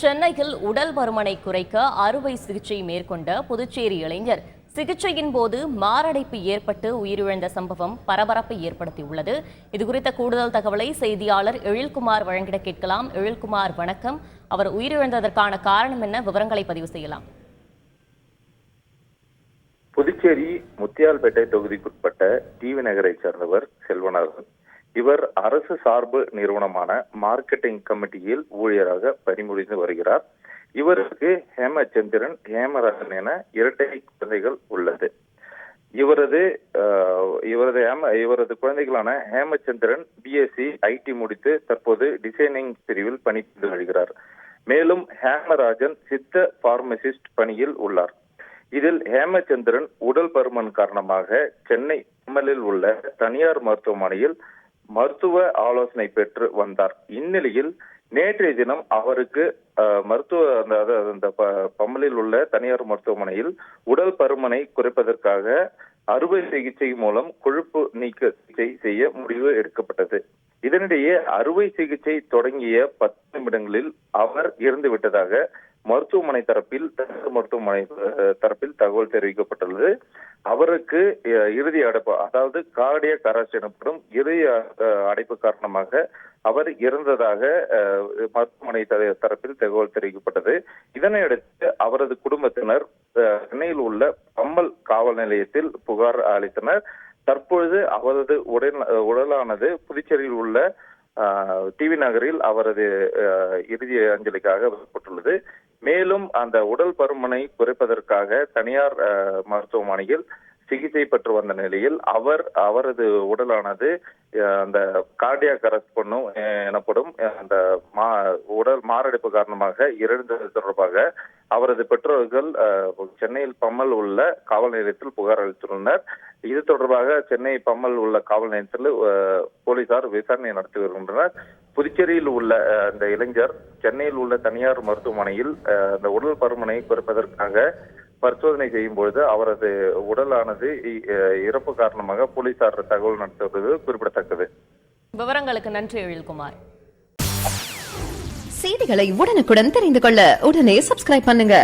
சென்னையில் உடல் பருமனை குறைக்க அறுவை சிகிச்சை மேற்கொண்ட புதுச்சேரி இளைஞர் சிகிச்சையின் போது மாரடைப்பு ஏற்பட்டு உயிரிழந்த சம்பவம் பரபரப்பை ஏற்படுத்தியுள்ளது. இதுகுறித்த கூடுதல் தகவலை செய்தியாளர் எழில்குமார் வழங்கிட கேட்கலாம். எழில்குமார், வணக்கம். அவர் உயிரிழந்ததற்கான காரணம் என்ன? விவரங்களை பதிவு செய்யலாம். புதுச்சேரி முத்தியால்பேட்டை தொகுதிக்குட்பட்ட டிவி நகரை சேர்ந்தவர் செல்வநாதன். இவர் அரசு சார்பு நிறுவனமான மார்க்கெட்டிங் கமிட்டியில் ஊழியராக பணிபுரிந்து வருகிறார். இவருக்கு ஹேமச்சந்திரன், ஹேமராஜன் என இரட்டை குழந்தைகள் உள்ளது. இவரது குழந்தைகளான ஹேமச்சந்திரன் பிஎஸ்சி ஐடி முடித்து தற்போது டிசைனிங் பிரிவில் பணிபுரிந்து வருகிறார். மேலும் ஹேமராஜன் சித்த பார்மசிஸ்ட் பணியில் உள்ளார். இதில் ஹேமச்சந்திரன் உடல் பருமன் காரணமாக சென்னை எம்எல்ஏ உள்ள தனியார் மருத்துவமனையில் மருத்துவ ஆலோசனை பெற்று வந்தார். இந்நிலையில் நேற்றைய தினம் அவருக்கு பம்மலில் உள்ள தனியார் மருத்துவமனையில் உடல் பருமனை குறைப்பதற்காக அறுவை சிகிச்சை மூலம் கொழுப்பு நீக்க சிகிச்சை செய்ய முடிவு எடுக்கப்பட்டது. இதனிடையே அறுவை சிகிச்சை தொடங்கிய 10 நிமிடங்களில் அவர் இறந்து விட்டதாக மருத்துவமனை தரப்பில் தகவல் தெரிவிக்கப்பட்டுள்ளது. அவருக்கு இறுதி அடைப்பு, அதாவது கார்டியக் அரெஸ்ட் எனப்படும் இறுதி அடைப்பு காரணமாக அவர் இறந்ததாக மருத்துவமனை தரப்பில் தகவல் தெரிவிக்கப்பட்டது. இதனையடுத்து அவரது குடும்பத்தினர் சென்னையில் உள்ள பம்மல் காவல் நிலையத்தில் புகார் அளித்தனர். தற்பொழுது அவரது உடலானது புதுச்சேரியில் உள்ள டிவி நகரில் அவரது இறுதி அஞ்சலிக்காக வைக்கப்பட்டுள்ளது. மேலும் அந்த உடல் பருமனை குறைப்பதற்காக தனியார் மருத்துவமனையில் சிகிச்சை பெற்று வந்த நிலையில் அவரது உடலானது அந்த கார்டியாக் அரெஸ்ட் எனப்படும் அந்த உடல் மாரடைப்பு காரணமாக இறந்தது தொடர்பாக அவரது பெற்றோர்கள் சென்னையில் பம்மல் உள்ள காவல் நிலையத்தில் புகார் அளித்துள்ளனர். இது தொடர்பாக சென்னை பம்மல் உள்ள காவல் நிலையத்தில் போலீசார் விசாரணை நடத்தி வருகின்றனர். புதுச்சேரியில் உள்ள அந்த இளைஞர் சென்னையில் உள்ள தனியார் மருத்துவமனையில் அந்த உடல் பருமனை குறைப்பதற்காக பரிசோதனை செய்யும் பொழுது அவரது உடலானது இறப்பு காரணமாக போலீசார் தகவல் நடத்துவது குறிப்பிடத்தக்கது. விவரங்களுக்கு நன்றி எழில்குமார். செய்திகளை உடனுக்குடன் தெரிந்து கொள்ள உடனே சப்ஸ்கிரைப் பண்ணுங்க.